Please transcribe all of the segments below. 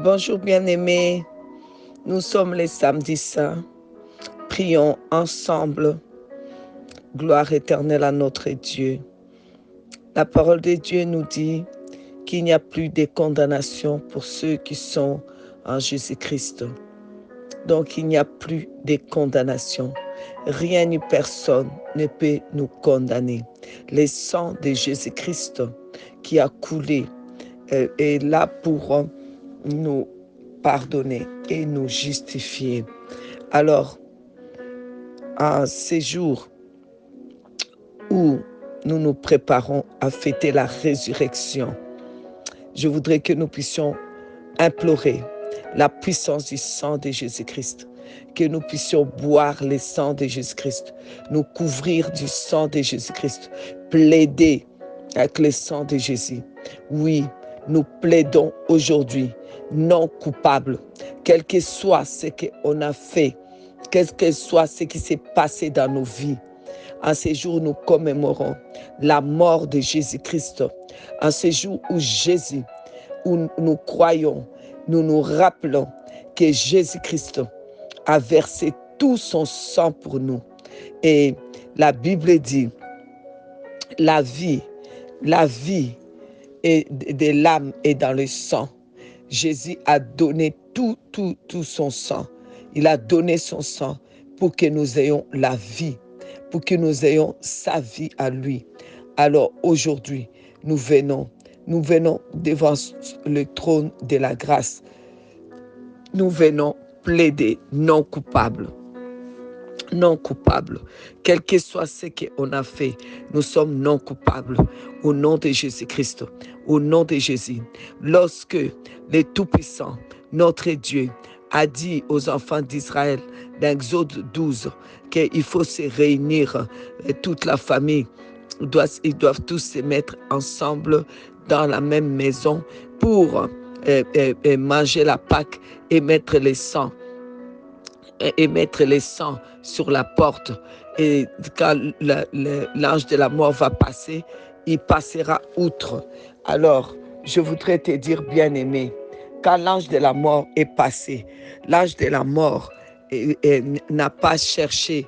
Bonjour bien-aimés, nous sommes les samedis saints. Prions ensemble. Gloire éternelle à notre Dieu. La parole de Dieu nous dit qu'il n'y a plus de condamnation pour ceux qui sont en Jésus-Christ. Donc il n'y a plus de condamnation. Rien ni personne ne peut nous condamner. Le sang de Jésus-Christ qui a coulé est là pour nous pardonner et nous justifier. Alors, en ces jours où nous nous préparons à fêter la résurrection, je voudrais que nous puissions implorer la puissance du sang de Jésus-Christ, que nous puissions boire le sang de Jésus-Christ, nous couvrir du sang de Jésus-Christ, plaider avec le sang de Jésus. Oui, nous plaidons aujourd'hui non coupables, quel que soit ce qu'on a fait, quel que soit ce qui s'est passé dans nos vies. En ces jours, nous commémorons la mort de Jésus-Christ. En ces jours où Jésus, où nous croyons, nous nous rappelons que Jésus-Christ a versé tout son sang pour nous. Et la Bible dit, la vie de l'âme est dans le sang. Jésus a donné tout son sang. Il a donné son sang pour que nous ayons la vie, pour que nous ayons sa vie à lui. Alors aujourd'hui, nous venons devant le trône de la grâce. Nous venons plaider non coupable. Non coupables. Quel que soit ce qu'on a fait, nous sommes non coupables. Au nom de Jésus-Christ, au nom de Jésus. Lorsque le Tout-Puissant, notre Dieu, a dit aux enfants d'Israël, dans Exode 12, qu'il faut se réunir, toute la famille, ils doivent tous se mettre ensemble dans la même maison pour manger la Pâque et mettre les sangs. Et mettre les sangs sur la porte. Et quand l'ange de la mort va passer, il passera outre. Alors, je voudrais te dire, bien-aimé, quand l'ange de la mort est passé, l'ange de la mort n'a pas cherché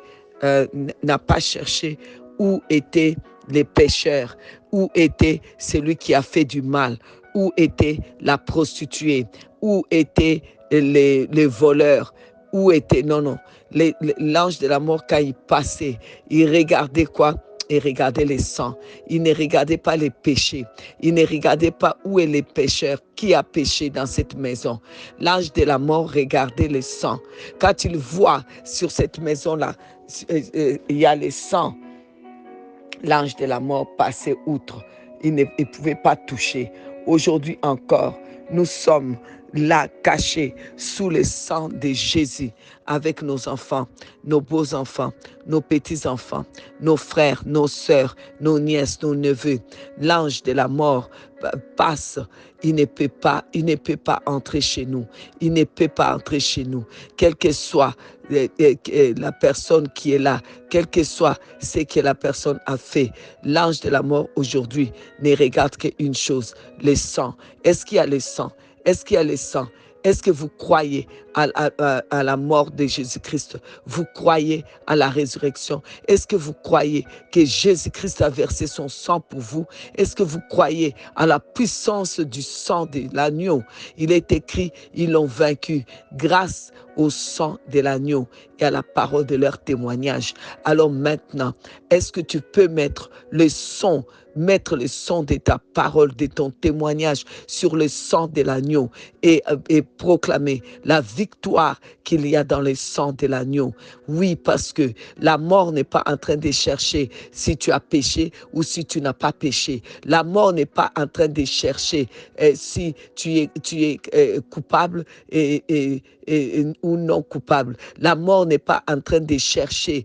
où étaient les pécheurs, où était celui qui a fait du mal, où était la prostituée, où étaient les voleurs, où était, non, l'ange de la mort, quand il passait, il regardait quoi? Il regardait les sangs. Il ne regardait pas les péchés. Il ne regardait pas où est les pécheurs, qui a péché dans cette maison. L'ange de la mort regardait les sangs. Quand il voit sur cette maison-là, il y a les sangs, l'ange de la mort passait outre. Il ne pouvait pas toucher. Aujourd'hui encore, nous sommes là cachés sous le sang de Jésus avec nos enfants, nos beaux-enfants, nos petits-enfants, nos frères, nos sœurs, nos nièces, nos neveux. L'ange de la mort passe, il ne peut pas entrer chez nous. Il ne peut pas entrer chez nous. Quelle que soit la personne qui est là, quel que soit ce que la personne a fait, l'ange de la mort aujourd'hui ne regarde qu'une chose, le sang. Est-ce qu'il y a le sang? Est-ce qu'il y a le sang? Est-ce que vous croyez à la mort de Jésus-Christ? Vous croyez à la résurrection? Est-ce que vous croyez que Jésus-Christ a versé son sang pour vous? Est-ce que vous croyez à la puissance du sang de l'agneau? Il est écrit, ils l'ont vaincu grâce au sang de l'agneau et à la parole de leur témoignage. Alors maintenant, est-ce que tu peux mettre le son de ta parole, de ton témoignage sur le sang de l'agneau et proclamer la victoire qu'il y a dans le sang de l'agneau? Oui, parce que la mort n'est pas en train de chercher si tu as péché ou si tu n'as pas péché. La mort n'est pas en train de chercher si tu es coupable ou non coupable. La mort n'est pas en train de chercher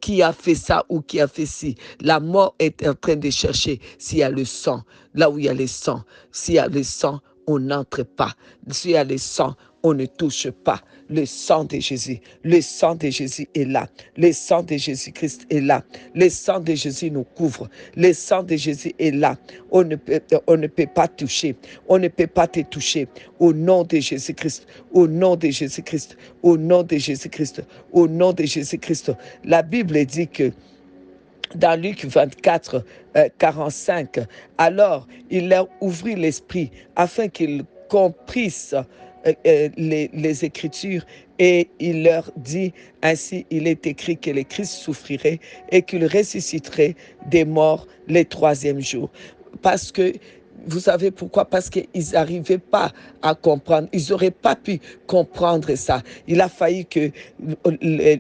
qui a fait ça ou qui a fait ci. La mort est en train de chercher s'il y a le sang. Là où il y a le sang, s'il y a le sang, on n'entre pas. S'il y a le sang, on ne touche pas. Le sang de Jésus, le sang de Jésus est là. Le sang de Jésus-Christ est là. Le sang de Jésus nous couvre. Le sang de Jésus est là. On ne peut pas toucher. On ne peut pas te toucher. Au nom de Jésus-Christ, au nom de Jésus-Christ, au nom de Jésus-Christ, au nom de Jésus-Christ. La Bible dit que dans Luc 24, 45, alors il leur ouvrit l'esprit afin qu'ils comprissent les Écritures, et il leur dit, ainsi il est écrit que le Christ souffrirait et qu'il ressusciterait des morts le troisième jour. Parce que vous savez pourquoi? Parce qu'ils n'arrivaient pas à comprendre. Ils n'auraient pas pu comprendre ça. Il a fallu que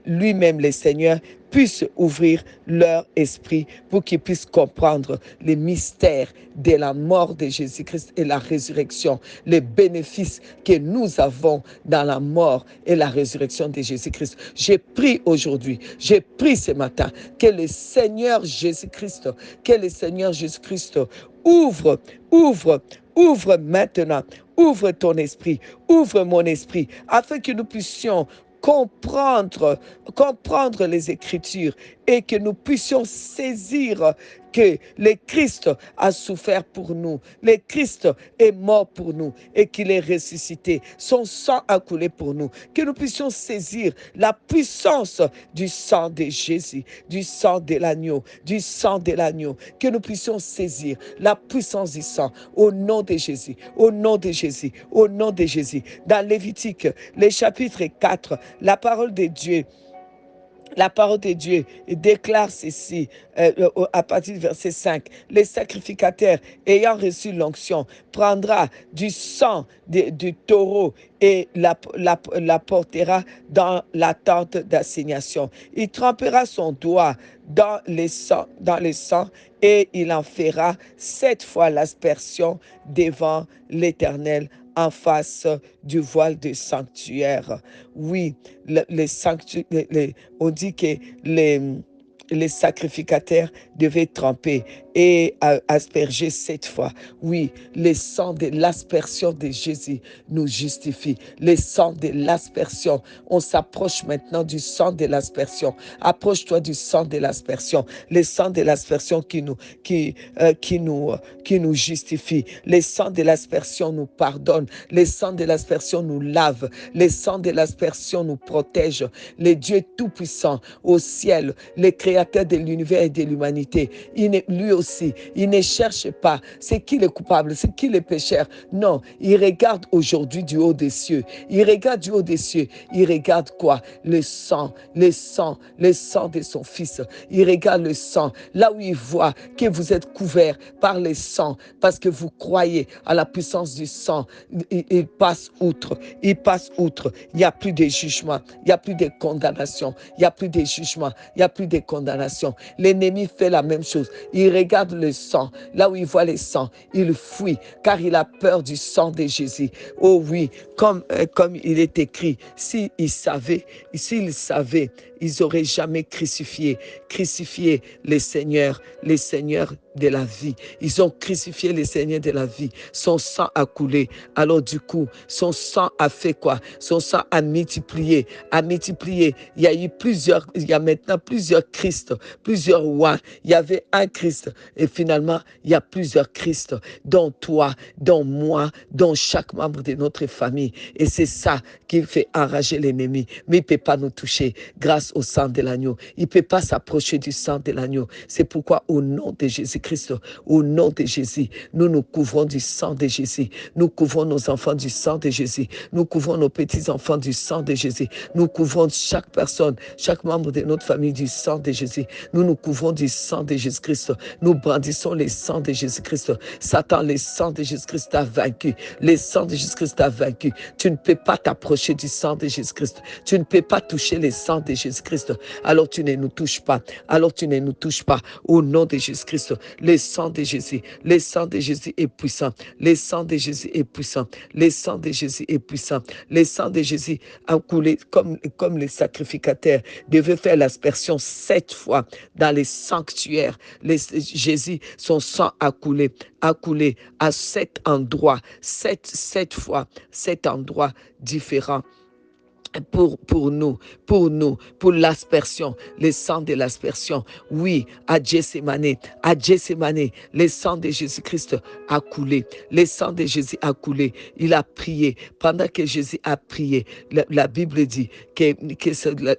lui-même, le Seigneur, puisse ouvrir leur esprit pour qu'ils puissent comprendre les mystères de la mort de Jésus-Christ et la résurrection, les bénéfices que nous avons dans la mort et la résurrection de Jésus-Christ. J'ai prié aujourd'hui, j'ai prié ce matin que le Seigneur Jésus-Christ, ouvre maintenant, ouvre ton esprit, ouvre mon esprit, afin que nous puissions comprendre les Écritures et que nous puissions saisir que le Christ a souffert pour nous, le Christ est mort pour nous et qu'il est ressuscité. Son sang a coulé pour nous. Que nous puissions saisir la puissance du sang de Jésus, du sang de l'agneau, que nous puissions saisir la puissance du sang au nom de Jésus, au nom de Jésus, au nom de Jésus. Dans Lévitique, le chapitre 4, la parole de Dieu déclare ceci à partir du verset 5. Les sacrificateurs ayant reçu l'onction prendra du sang du taureau et la portera dans la tente d'assignation. Il trempera son doigt dans le sang et il en fera 7 fois l'aspersion devant l'Éternel en face du voile du sanctuaire. Oui, on dit que les sacrificateurs devaient tremper et asperger 7 fois. Oui, le sang de l'aspersion de Jésus nous justifie. Le sang de l'aspersion. On s'approche maintenant du sang de l'aspersion. Approche-toi du sang de l'aspersion. Le sang de l'aspersion qui nous justifie. Le sang de l'aspersion nous pardonne. Le sang de l'aspersion nous lave. Le sang de l'aspersion nous protège. Le Dieu Tout-Puissant au ciel, le Créateur de l'univers et de l'humanité, lui aussi, il ne cherche pas c'est qui le coupable, c'est qui le pécheur. Non, il regarde aujourd'hui du haut des cieux. Il regarde du haut des cieux. Il regarde quoi? Le sang de son Fils. Il regarde le sang, là où il voit que vous êtes couverts par le sang, parce que vous croyez à la puissance du sang. Il passe outre. Il passe outre. Il n'y a plus de jugement. Il n'y a plus de condamnation. Il n'y a plus de jugement. Il n'y a plus de condamnation. L'ennemi fait la même chose. Il regarde le sang. Là où il voit le sang, il fuit, car il a peur du sang de Jésus. Oh oui, comme il est écrit, s'ils savaient, ils n'auraient jamais crucifié les seigneurs de la vie. Ils ont crucifié les seigneurs de la vie. Son sang a coulé. Alors du coup, son sang a fait quoi? Son sang a multiplié. Il y a maintenant plusieurs Christ, plusieurs rois. Il y avait un Christ et finalement, il y a plusieurs Christ, dont toi, dont moi, dont chaque membre de notre famille. Et c'est ça qui fait enrager l'ennemi. Mais il ne peut pas nous toucher grâce au sang de l'agneau. Il ne peut pas s'approcher du sang de l'agneau. C'est pourquoi au nom de Jésus-Christ, au nom de Jésus, nous nous couvrons du sang de Jésus. Nous couvrons nos enfants du sang de Jésus. Nous couvrons nos petits-enfants du sang de Jésus. Nous couvrons chaque personne, chaque membre de notre famille du sang de Jésus. Nous nous couvrons du sang de Jésus-Christ. Nous brandissons le sang de Jésus-Christ. Satan, le sang de Jésus-Christ t'a vaincu. Le sang de Jésus-Christ t'a vaincu. Tu ne peux pas t'approcher du sang de Jésus-Christ. Tu ne peux pas toucher le sang de Jésus-Christ. Alors tu ne nous touches pas. Au nom de Jésus-Christ. Le sang de Jésus, le sang de Jésus est puissant. Le sang de Jésus est puissant. Le sang de Jésus est puissant. Le sang de Jésus a coulé comme les sacrificateurs devaient faire l'aspersion 7 fois dans les sanctuaires. Jésus, son sang a coulé à 7 endroits, 7 fois, 7 endroits différents pour nous, pour l'aspersion, le sang de l'aspersion. Oui, à Gethsémane, le sang de Jésus-Christ a coulé, le sang de Jésus a coulé. Il a prié. Pendant que Jésus a prié, la Bible dit que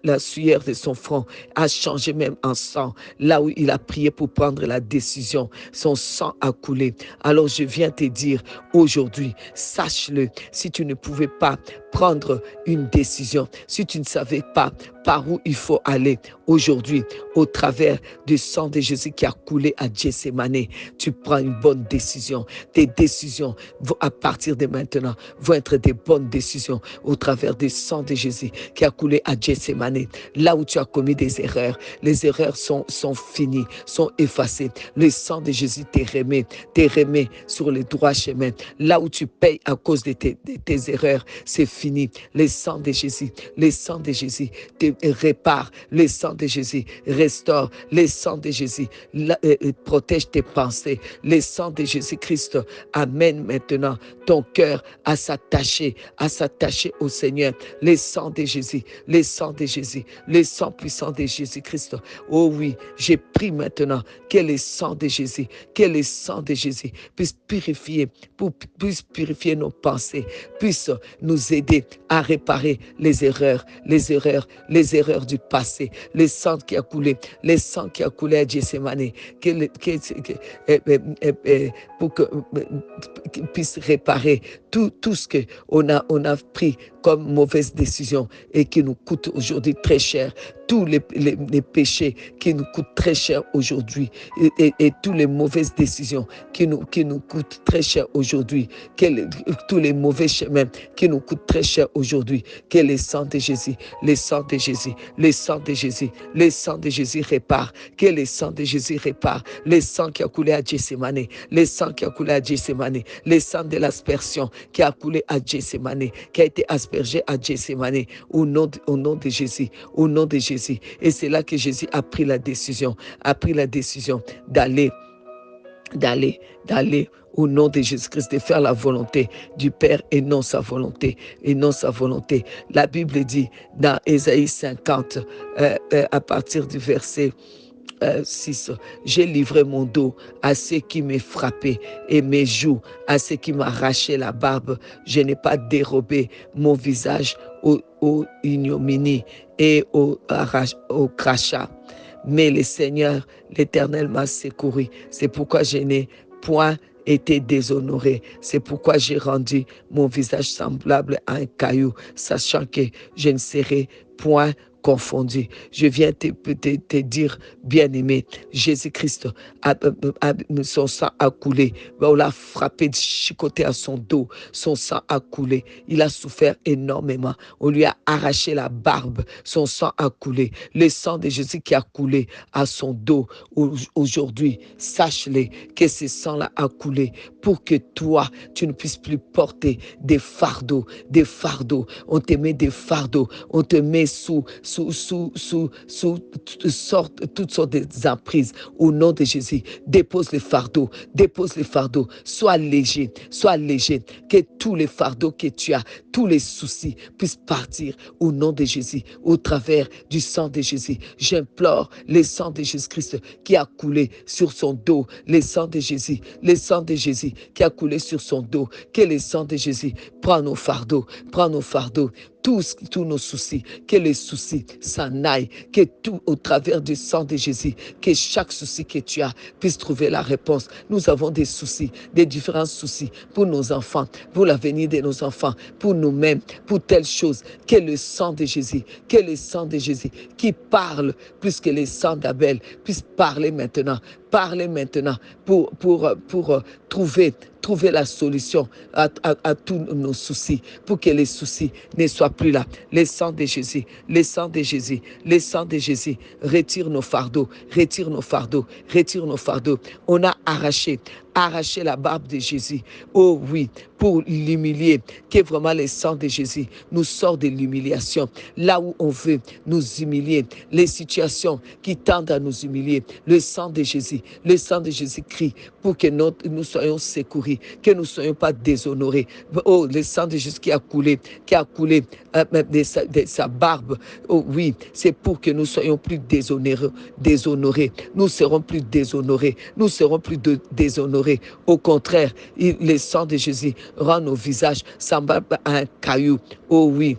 la sueur de son front a changé même en sang. Là où il a prié pour prendre la décision, son sang a coulé. Alors je viens te dire aujourd'hui, sache-le, si tu ne pouvais pas prendre une décision, si tu ne savais pas par où il faut aller aujourd'hui, au travers du sang de Jésus qui a coulé à Gethsémane, tu prends une bonne décision. Tes décisions à partir de maintenant vont être des bonnes décisions au travers du sang de Jésus qui a coulé à Gethsémane. Là où tu as commis des erreurs, les erreurs sont finies, sont effacées. Le sang de Jésus t'est remis sur le droit chemin. Là où tu payes à cause de tes erreurs, c'est fini. Le sang de Jésus te répare. Le sang de Jésus restaure. Le sang de Jésus protège tes pensées. Le sang de Jésus-Christ amène maintenant ton cœur à s'attacher au Seigneur. Le sang de Jésus, le sang puissant de Jésus-Christ. Oh oui, j'ai pris maintenant que le sang de Jésus, puisse purifier nos pensées, puisse nous aider à réparer les erreurs du passé. Le sang qui a coulé à Gethsémane, pour qu'il puisse réparer tout ce qu'on a pris comme mauvaise décision et qui nous coûte aujourd'hui très cher. Tous les péchés qui nous coûtent très cher aujourd'hui et toutes les mauvaises décisions qui nous coûtent très cher aujourd'hui, tous les mauvais chemins qui nous coûtent très cher aujourd'hui, que le sang de Jésus répare, que le sang de Jésus répare, le sang qui a coulé à Gethsémane, le sang de l'aspersion qui a coulé à Gethsémane, qui a été aspergé à Gethsémane, au nom de Jésus. Et c'est là que Jésus a pris la décision d'aller au nom de Jésus-Christ, de faire la volonté du Père et non sa volonté. La Bible dit dans Ésaïe 50, à partir du verset 6, j'ai livré mon dos à ceux qui m'ont frappé et mes joues à ceux qui m'arrachaient la barbe. Je n'ai pas dérobé mon visage au ignominie et au crachat. Mais le Seigneur, l'Éternel m'a secouru. C'est pourquoi je n'ai point été déshonoré. C'est pourquoi j'ai rendu mon visage semblable à un caillou, sachant que je ne serai point confondu. Je viens te dire, bien-aimé, Jésus-Christ, son sang a coulé. On l'a frappé, chicoté à son dos. Son sang a coulé. Il a souffert énormément. On lui a arraché la barbe. Son sang a coulé. Le sang de Jésus qui a coulé à son dos. Aujourd'hui, sache-le que ce sang-là a coulé pour que toi, tu ne puisses plus porter des fardeaux. On te met des fardeaux. On te met sous toutes sortes d'emprises. Au nom de Jésus, dépose les fardeaux. Sois léger. Que tous les fardeaux que tu as, tous les soucis puissent partir au nom de Jésus, au travers du sang de Jésus. J'implore le sang de Jésus-Christ qui a coulé sur son dos. Le sang de Jésus qui a coulé sur son dos. Que le sang de Jésus prend nos fardeaux. Tous nos soucis, que les soucis s'en aillent, que tout au travers du sang de Jésus, que chaque souci que tu as puisse trouver la réponse. Nous avons des soucis, des différents soucis pour nos enfants, pour l'avenir de nos enfants, pour nous-mêmes, pour telle chose, que le sang de Jésus qui parle plus que le sang d'Abel, puisse parler maintenant. Parlez maintenant pour trouver la solution à tous nos soucis, pour que les soucis ne soient plus là. Le sang de Jésus, le sang de Jésus, le sang de Jésus, retire nos fardeaux, retire nos fardeaux, retire nos fardeaux. On a arraché la barbe de Jésus. Oh oui, pour l'humilier, que vraiment le sang de Jésus nous sort de l'humiliation. Là où on veut nous humilier, les situations qui tendent à nous humilier, le sang de Jésus crie pour que nous soyons secourus, que nous ne soyons pas déshonorés. Oh, le sang de Jésus qui a coulé de sa barbe. Oh oui, c'est pour que nous soyons plus déshonorés. Nous serons plus déshonorés. Nous serons plus déshonorés. Au contraire, le sang de Jésus rend nos visages semblables à un caillou. Oh oui.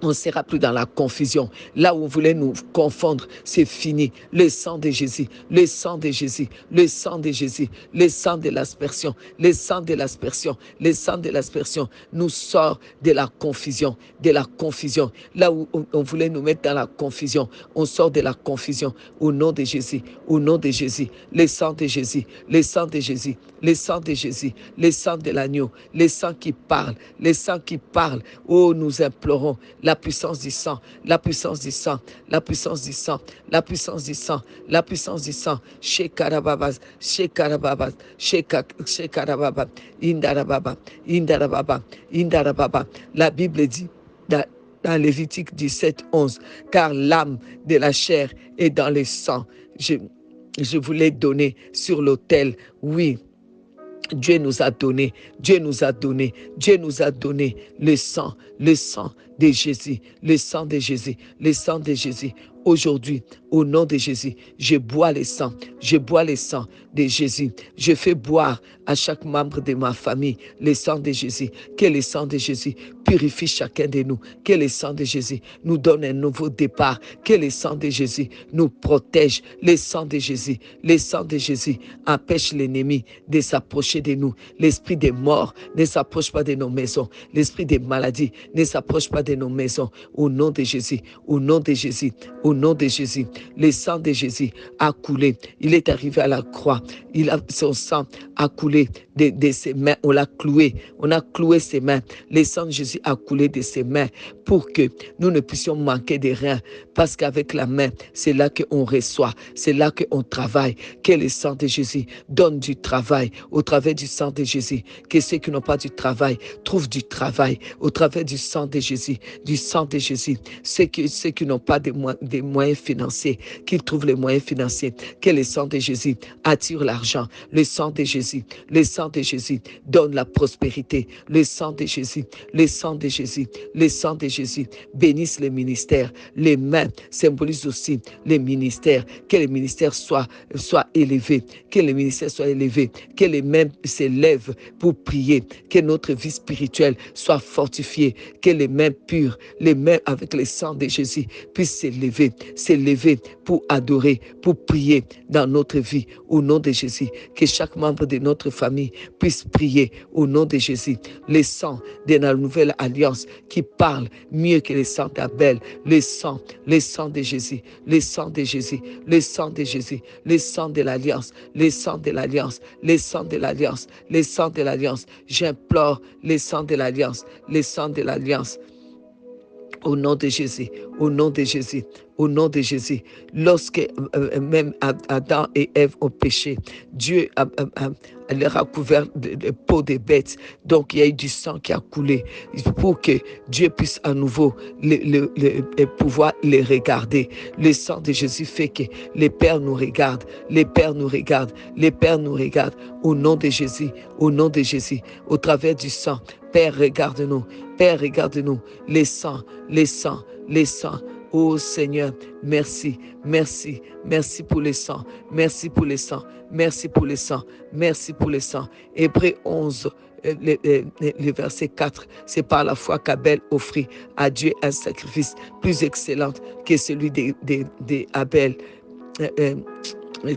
On ne sera plus dans la confusion. Là où on voulait nous confondre, c'est fini. Le sang de Jésus, le sang de Jésus, le sang de Jésus, le sang de l'aspersion, le sang de l'aspersion, le sang de l'aspersion nous sort de la confusion, de la confusion. Là où on voulait nous mettre dans la confusion, on sort de la confusion au nom de Jésus, au nom de Jésus, le sang de Jésus, le sang de Jésus, le sang de Jésus, le sang de l'agneau, le sang qui parle, le sang qui parle. Oh, nous implorons la puissance du sang, la puissance du sang, la puissance du sang, la puissance du sang, la puissance du sang. Shekarababas, Shekarababas, Shekarababas, Indarababa, Indarababa, Indarababa. La Bible dit dans Lévitique 17, 11, car l'âme de la chair est dans le sang. Je vous l'ai donné sur l'autel. Oui. Dieu nous a donné le sang de Jésus, le sang de Jésus, le sang de Jésus. Aujourd'hui, au nom de Jésus, je bois le sang de Jésus. Je fais boire à chaque membre de ma famille le sang de Jésus. Que le sang de Jésus purifie chacun de nous. Que le sang de Jésus nous donne un nouveau départ. Que le sang de Jésus nous protège. Le sang de Jésus empêche l'ennemi de s'approcher de nous. L'esprit des morts ne s'approche pas de nos maisons. L'esprit des maladies ne s'approche pas de nos maisons. Au nom de Jésus, au nom de Jésus, au nom de Jésus, le sang de Jésus a coulé. Il est arrivé à la croix. Son sang a coulé de ses mains. On l'a cloué. On a cloué ses mains. Le sang de Jésus a coulé de ses mains pour que nous ne puissions manquer de rien. Parce qu'avec la main, c'est là qu'on reçoit. C'est là qu'on travaille. Que le sang de Jésus donne du travail au travers du sang de Jésus. Que ceux qui n'ont pas du travail trouvent du travail au travers du sang de Jésus. Du sang de Jésus. Ceux qui n'ont pas des moyens financiers, qu'ils trouvent les moyens financiers. Que le sang de Jésus attire l'argent. Le sang de Jésus donne la prospérité. Le sang de Jésus, le sang de Jésus, le sang de Jésus bénisse les ministères. Les mains symbolisent aussi les ministères. Que les ministères soient élevés. Que les ministères soient élevés. Que les mains s'élèvent pour prier. Que notre vie spirituelle soit fortifiée. Que les mains pures, les mains avec le sang de Jésus puissent s'élever pour adorer, pour prier dans notre vie au nom de Jésus. Que chaque membre de notre famille puisse prier au nom de Jésus. Le sang de la nouvelle alliance qui parle mieux que le sang d'Abel. Le sang de Jésus, le sang de Jésus, le sang de Jésus, le sang de l'alliance, le sang de l'alliance, le sang de l'alliance, le sang de l'alliance. J'implore le sang de l'alliance, le sang de l'alliance. Au nom de Jésus, au nom de Jésus, au nom de Jésus. Lorsque même Adam et Ève ont péché, Dieu leur a couvert de peau de bêtes. Donc il y a eu du sang qui a coulé pour que Dieu puisse à nouveau pouvoir les regarder. Le sang de Jésus fait que les pères nous regardent, les pères nous regardent, les pères nous regardent. Au nom de Jésus, au nom de Jésus, au travers du sang. Père, regarde-nous. Père, regarde-nous. Les sangs, les sangs, les sangs. Oh Seigneur, merci, merci, merci pour les sangs, merci pour les sangs, merci pour les sangs, merci pour les sangs. Hébreux 11, le verset 4, c'est par la foi qu'Abel offrit à Dieu un sacrifice plus excellent que celui d'Abel.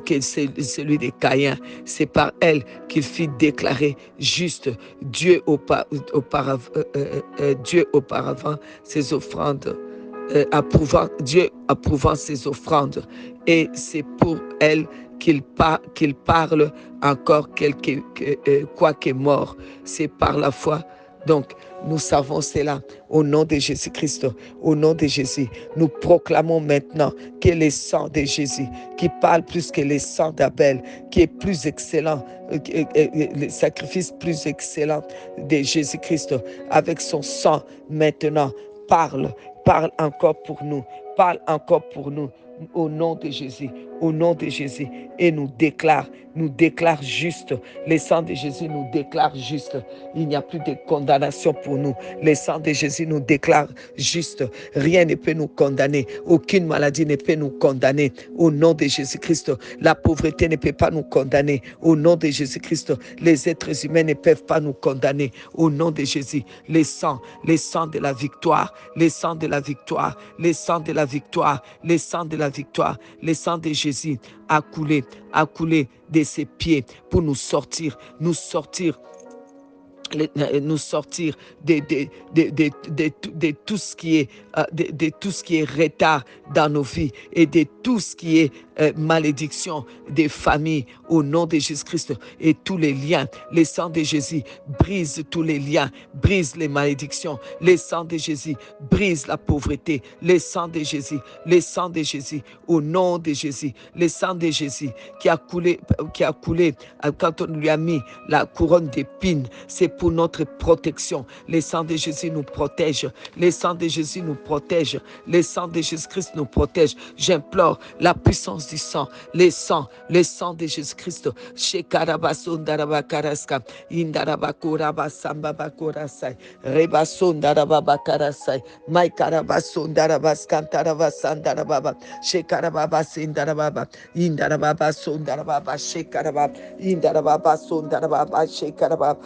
Que celui de Caïn, c'est par elle qu'il fit déclarer juste Dieu auparavant ses offrandes, Dieu approuvant ses offrandes, et c'est pour elle qu'il parle encore quoi qu'est mort. C'est par la foi. Donc, nous savons cela au nom de Jésus-Christ, au nom de Jésus. Nous proclamons maintenant que le sang de Jésus, qui parle plus que le sang d'Abel, qui est plus excellent, le sacrifice plus excellent de Jésus-Christ, avec son sang maintenant, parle encore pour nous, parle encore pour nous. Au nom de Jésus, au nom de Jésus, et nous déclare juste. Le sang de Jésus nous déclare juste. Il n'y a plus de condamnation pour nous. Le sang de Jésus nous déclare juste. Rien ne peut nous condamner. Aucune maladie ne peut nous condamner. Au nom de Jésus-Christ, la pauvreté ne peut pas nous condamner. Au nom de Jésus-Christ, les êtres humains ne peuvent pas nous condamner. Au nom de Jésus, le sang de la victoire, le sang de la victoire, le sang de la victoire, le sang de la victoire, le sang de Jésus a coulé de ses pieds pour nous sortir de tout ce qui est de tout ce qui est retard dans nos vies et de tout ce qui est malédiction des familles au nom de Jésus-Christ et tous les liens. Le sang de Jésus brise tous les liens, brise les malédictions. Le sang de Jésus brise la pauvreté. Le sang de Jésus au nom de Jésus. Le sang de Jésus qui a coulé quand on lui a mis la couronne d'épines. C'est pour notre protection. Le sang de Jésus nous protège. Le sang de Jésus nous protège. Le sang de Jésus-Christ nous protège. J'implore la puissance du sang. Le sang de Jésus-Christ. Shekarabasondarabakaraska. Indarabakorabasambabakorasai. Rebasondarababakarasai. Maikarabasondarabaskantarabasandarabaба. Shekarababasindarababa. Indarababasondarababa. Shekarabab. Indarababasondarababa. Shekarabab.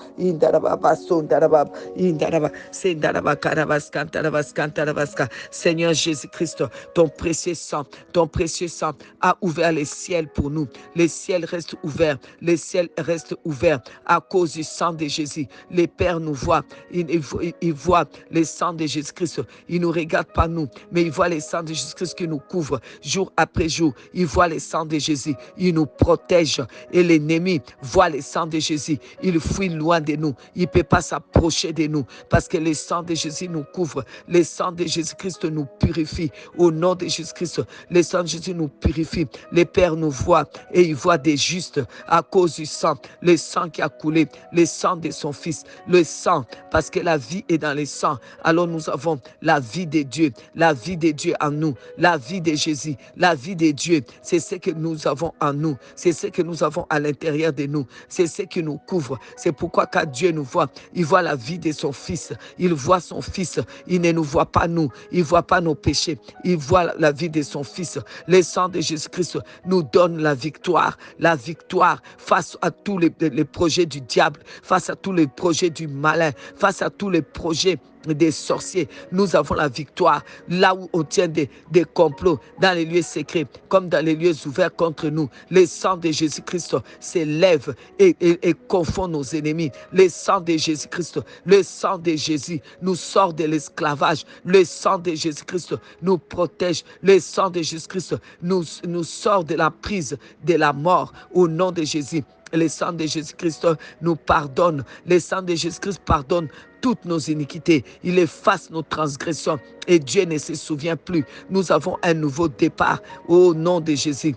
Seigneur Jésus-Christ, ton précieux sang a ouvert les ciels pour nous. Les ciels restent ouverts. Les ciels restent ouverts à cause du sang de Jésus. Les pères nous voient. Ils voient le sang de Jésus-Christ. Ils ne nous regardent pas nous, mais ils voient le sang de Jésus-Christ qui nous couvre jour après jour. Ils voient le sang de Jésus. Il nous protège. Et l'ennemi voit le sang de Jésus. Il fuit loin de nous. Il ne peut pas s'approcher de nous parce que le sang de Jésus nous couvre. Le sang de Jésus-Christ nous purifie. Au nom de Jésus-Christ, le sang de Jésus nous purifie. Les pères nous voient et ils voient des justes à cause du sang. Le sang qui a coulé, le sang de son Fils. Le sang, parce que la vie est dans le sang. Alors nous avons la vie de Dieu en nous. La vie de Jésus, la vie de Dieu. C'est ce que nous avons en nous. C'est ce que nous avons à l'intérieur de nous. C'est ce qui nous couvre. C'est pourquoi quand Dieu nous voit, il voit la vie de son Fils. Il voit son Fils. Il ne nous voit pas nous. Il ne voit pas nos péchés. Il voit la vie de son Fils. Le sang de Jésus-Christ nous donne la victoire. La victoire face à tous les projets du diable, face à tous les projets du malin, face à tous les projets des sorciers. Nous avons la victoire là où on tient des complots dans les lieux secrets comme dans les lieux ouverts contre nous. Le sang de Jésus-Christ s'élève et confond nos ennemis. Le sang de Jésus-Christ, le sang de Jésus nous sort de l'esclavage. Le sang de Jésus-Christ nous protège. Le sang de Jésus-Christ nous sort de la prise de la mort au nom de Jésus. Le sang de Jésus-Christ nous pardonne. Le sang de Jésus-Christ pardonne toutes nos iniquités. Il efface nos transgressions et Dieu ne se souvient plus. Nous avons un nouveau départ au nom de Jésus.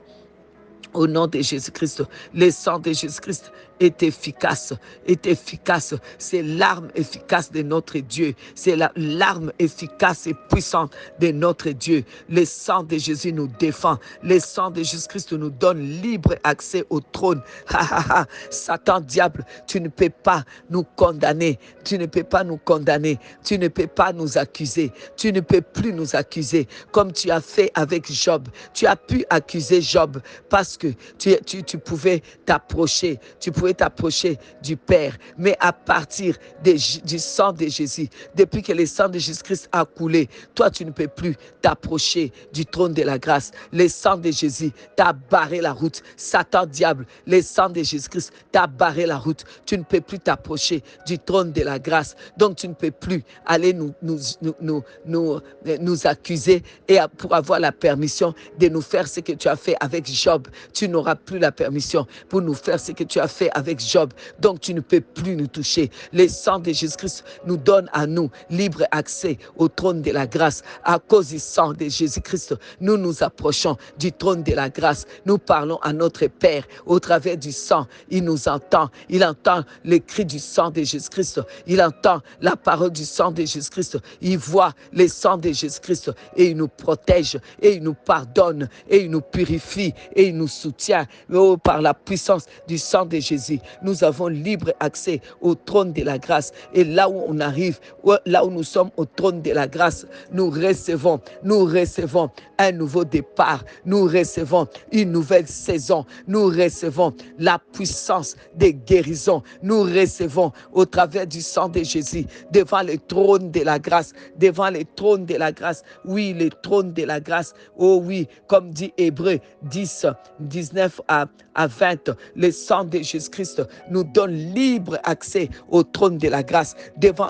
Au nom de Jésus-Christ, le sang de Jésus-Christ est efficace, C'est l'arme efficace de notre Dieu. C'est l'arme efficace et puissante de notre Dieu. Le sang de Jésus nous défend. Le sang de Jésus-Christ nous donne libre accès au trône. Satan, diable, tu ne peux pas nous condamner. Tu ne peux pas nous condamner. Tu ne peux pas nous accuser. Tu ne peux plus nous accuser comme tu as fait avec Job. Tu as pu accuser Job parce que tu pouvais t'approcher. Tu pouvais pouvais t'approcher du Père, mais à partir du sang de Jésus, depuis que le sang de Jésus-Christ a coulé, toi, tu ne peux plus t'approcher du trône de la grâce. Le sang de Jésus t'a barré la route. Satan, diable, le sang de Jésus-Christ t'a barré la route. Tu ne peux plus t'approcher du trône de la grâce. Donc, tu ne peux plus aller nous accuser et pour avoir la permission de nous faire ce que tu as fait avec Job. Tu n'auras plus la permission pour nous faire ce que tu as fait avec Job. Donc, tu ne peux plus nous toucher. Le sang de Jésus-Christ nous donne à nous libre accès au trône de la grâce. À cause du sang de Jésus-Christ, nous nous approchons du trône de la grâce. Nous parlons à notre Père au travers du sang. Il nous entend. Il entend le cri du sang de Jésus-Christ. Il entend la parole du sang de Jésus-Christ. Il voit le sang de Jésus-Christ et il nous protège et il nous pardonne et il nous purifie et il nous soutient. Oh, par la puissance du sang de Jésus, nous avons libre accès au trône de la grâce. Et là où on arrive, là où nous sommes au trône de la grâce, nous recevons un nouveau départ. Nous recevons une nouvelle saison. Nous recevons la puissance des guérisons. Nous recevons au travers du sang de Jésus, devant le trône de la grâce, devant le trône de la grâce. Oui, le trône de la grâce. Oh oui, comme dit Hébreux 10, 19 à 20, le sang de Jésus-Christ nous donne libre accès au trône de la grâce.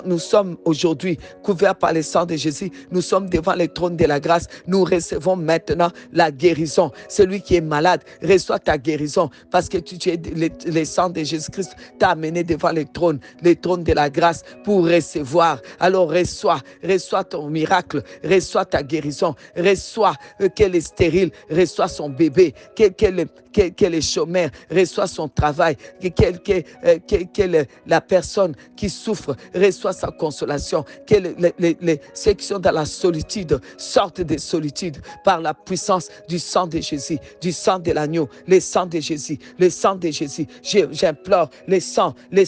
Nous sommes aujourd'hui couverts par le sang de Jésus. Nous sommes devant le trône de la grâce. Nous recevons maintenant la guérison. Celui qui est malade, reçoit ta guérison parce que le sang de Jésus-Christ t'a amené devant le trône de la grâce pour recevoir. Alors reçois ton miracle, reçois ta guérison, reçois qu'elle est stérile, reçois son bébé, qu'elle est chômeur, reçoit son travail, que la personne qui souffre reçoit sa consolation, que ceux qui sont dans la solitude sortent de solitude par la puissance du sang de Jésus, du sang de l'agneau, le sang de Jésus, le sang de Jésus. J'implore le sang de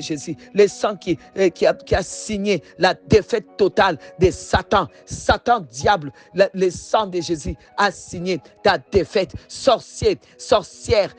Jésus, le sang qui a signé la défaite totale de Satan. Satan, diable, le sang de Jésus a signé ta défaite. Sorcière,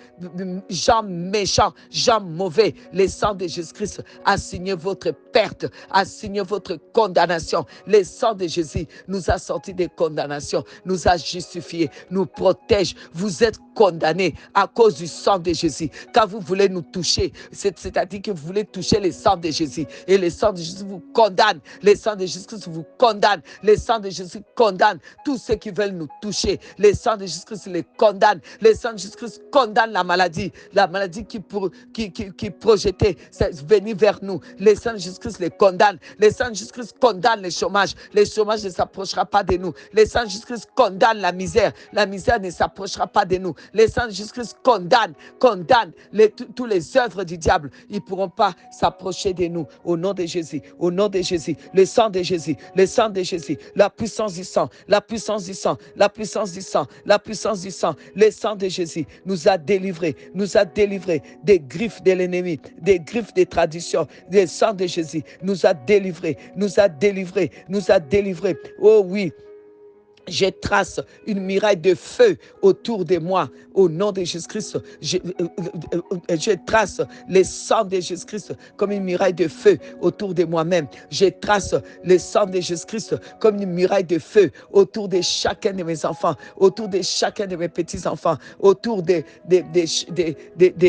gens méchants, gens mauvais, le sang de Jésus-Christ a signé votre perte, a signé votre condamnation. Le sang de Jésus nous a sortis des condamnations, nous a justifiés, nous protège. Vous êtes condamnés à cause du sang de Jésus. Quand vous voulez nous toucher, c'est-à-dire que vous voulez toucher le sang de Jésus. Et le sang de Jésus vous condamne. Le sang de Jésus-Christ vous condamne. Le sang de Jésus condamne tous ceux qui veulent nous toucher. Le sang de Jésus-Christ les condamne. Le sang de Jésus-Christ condamne la maladie qui projetait venir vers nous. Le sang de Jésus-Christ les condamne. Le sang de Jésus-Christ condamne le chômage. Le chômage ne s'approchera pas de nous. Le sang de Jésus-Christ condamne la misère. La misère ne s'approchera pas de nous. Le sang de Jésus-Christ condamne tous les œuvres du diable. Ils ne pourront pas s'approcher de nous. Au nom de Jésus, au nom de Jésus, le sang de Jésus, le sang de Jésus, la puissance du sang, la puissance du sang, la puissance du sang, la puissance du sang, le sang de Jésus nous a délivrés des griffes de l'ennemi, des griffes des traditions. Le sang de Jésus nous a délivrés. Oh oui. Je trace une muraille de feu autour de moi. Au nom de Jésus-Christ, je trace le sang de Jésus-Christ comme une muraille de feu autour de moi-même. Je trace le sang de Jésus-Christ comme une muraille de feu autour de chacun de mes enfants, autour de chacun de mes petits-enfants, autour de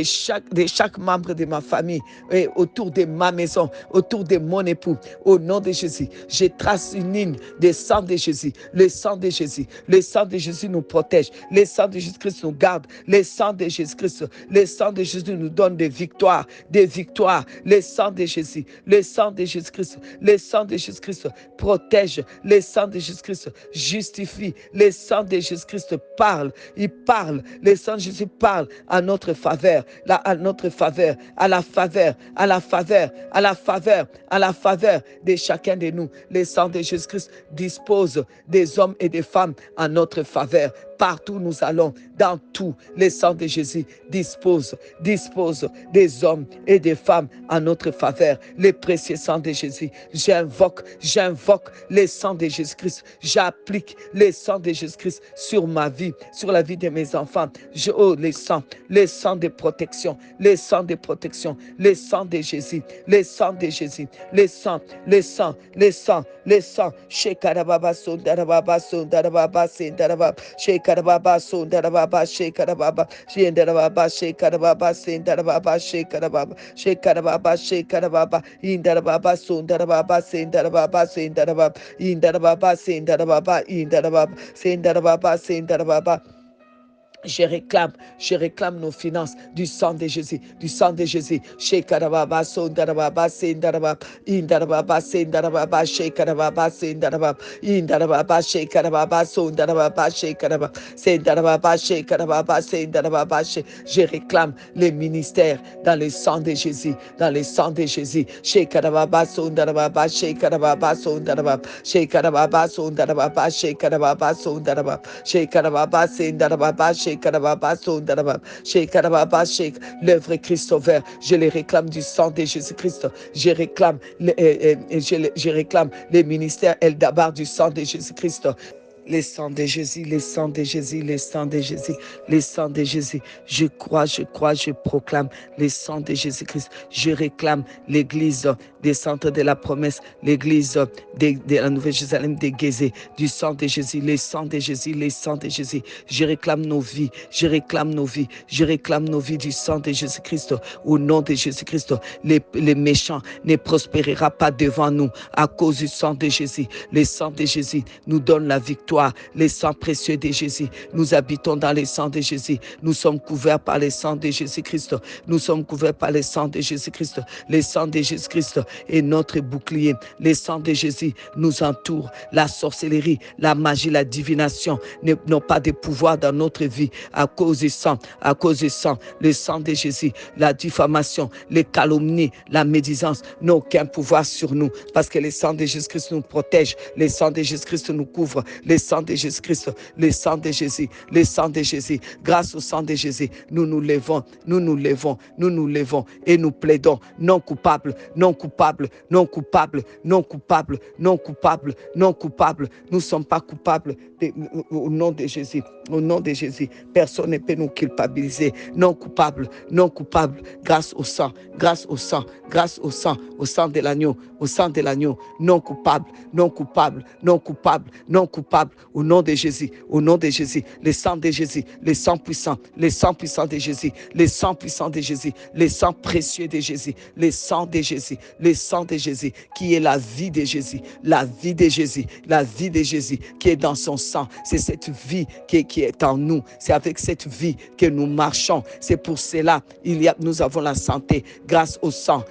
chaque membre de ma famille, et autour de ma maison, autour de mon époux. Au nom de Jésus, je trace une ligne de sang de Jésus. Le sang de Jésus. Le sang de Jésus nous protège. Le sang de Jésus-Christ nous garde. Le sang de Jésus-Christ. Le sang de Jésus nous donne des victoires. Des victoires. Le sang de Jésus. Le sang de Jésus-Christ. Le sang de Jésus-Christ protège. Le sang de Jésus-Christ justifie. Le sang de Jésus-Christ parle. Il parle. Le sang de Jésus parle à notre faveur. Là, à notre faveur. À la faveur. À la faveur. À la faveur. À la faveur de chacun de nous. Le sang de Jésus-Christ dispose des hommes et des femmes en notre faveur. partout où nous allons, dans tout, le sang de Jésus dispose des hommes et des femmes en notre faveur. Le précieux sang de Jésus, j'invoque le sang de Jésus-Christ. J'applique le sang de Jésus-Christ sur ma vie, sur la vie de mes enfants. Le sang de protection, le sang de protection, le sang de Jésus, le sang de Jésus, le sang. Shekarababa sundarababa sundarababa sindarababa shekarababa sundarababa shekarababa shindarababa shekarababa sindarababa shekarababa indarababa sundarababa sindarababa. Je réclame nos finances du sang de Jésus, du sang de Jésus. Shekarababa, sondarababa, sendarababa, indarababa, sendarababa, shekarababa, sendarababa, indarababa, shekarababa, sondarababa, shekarababa, sendarababa, shekarababa, sendarababa. Je réclame les ministères dans le sang de Jésus, dans le sang de Jésus. Shekarababa, sondarababa, shekarababa, sondarababa, shekarababa, sondarababa, shekarababa, sondarababa, shekarababa, sendarababa, l'œuvre Christ Sauveur, je les réclame du sang de Jésus-Christ. Je réclame les ministères Eldabar du sang de Jésus-Christ. Le sang de Jésus, le sang de Jésus, le sang de Jésus, le sang de Jésus. Je crois, je proclame le sang de Jésus-Christ. Je réclame l'église des centres de la promesse, l'église de la Nouvelle-Jérusalem de Gézé, du sang de Jésus, le sang de Jésus, le sang de Jésus. Je réclame nos vies, je réclame nos vies du sang de Jésus-Christ. Au nom de Jésus-Christ, les méchants ne prospérera pas devant nous à cause du sang de Jésus. Le sang de Jésus nous donne la victoire. Le sang précieux de Jésus. Nous habitons dans le sang de Jésus. Nous sommes couverts par le sang de Jésus-Christ. Nous sommes couverts par le sang de Jésus-Christ. Le sang de Jésus-Christ est notre bouclier. Le sang de Jésus nous entoure. La sorcellerie, la magie, la divination n'ont pas de pouvoir dans notre vie à cause du sang. À cause du sang. Le sang de Jésus, la diffamation, les calomnies, la médisance n'ont aucun pouvoir sur nous parce que le sang de Jésus-Christ nous protège. Le sang de Jésus-Christ nous couvre. Le sang de Jésus-Christ, le sang de Jésus, le sang de Jésus. Grâce au sang de Jésus, nous nous levons et nous plaidons non coupable. Nous ne sommes pas coupables au nom de Jésus. Au nom de Jésus, personne ne peut nous culpabiliser. Non coupable. Grâce au sang, au sang de l'agneau, non coupable. Au nom de Jésus, le sang de Jésus, le sang puissant de Jésus, le sang puissant de Jésus, le sang précieux de Jésus, le sang de Jésus, qui est la vie de Jésus, la vie de Jésus qui est dans son sang. C'est cette vie qui est en nous. C'est avec cette vie que nous marchons. C'est pour cela nous avons la santé grâce au sang.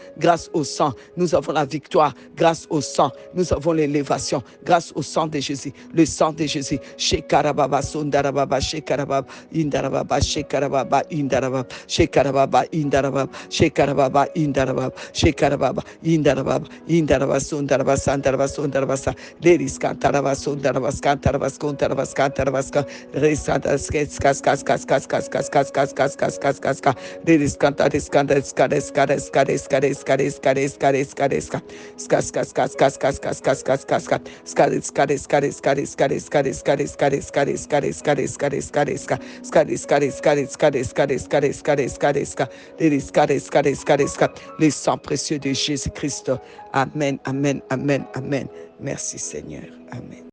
Nous avons la victoire grâce au sang. Nous avons l'élévation grâce au sang de Jésus. Le sang de Jésus. Shekarababa sundarababa shekarababa indarababa shekarababa indarababa shekarababa indarababa shekarababa indarababa shekarababa indarababa sundaraba sandaraba sundaraba sa leris kantaraba sundaraba kantaraba kuntaraba kantaraba resanta leris le sang précieux de Jésus-Christ. Amen. Merci Seigneur. Amen.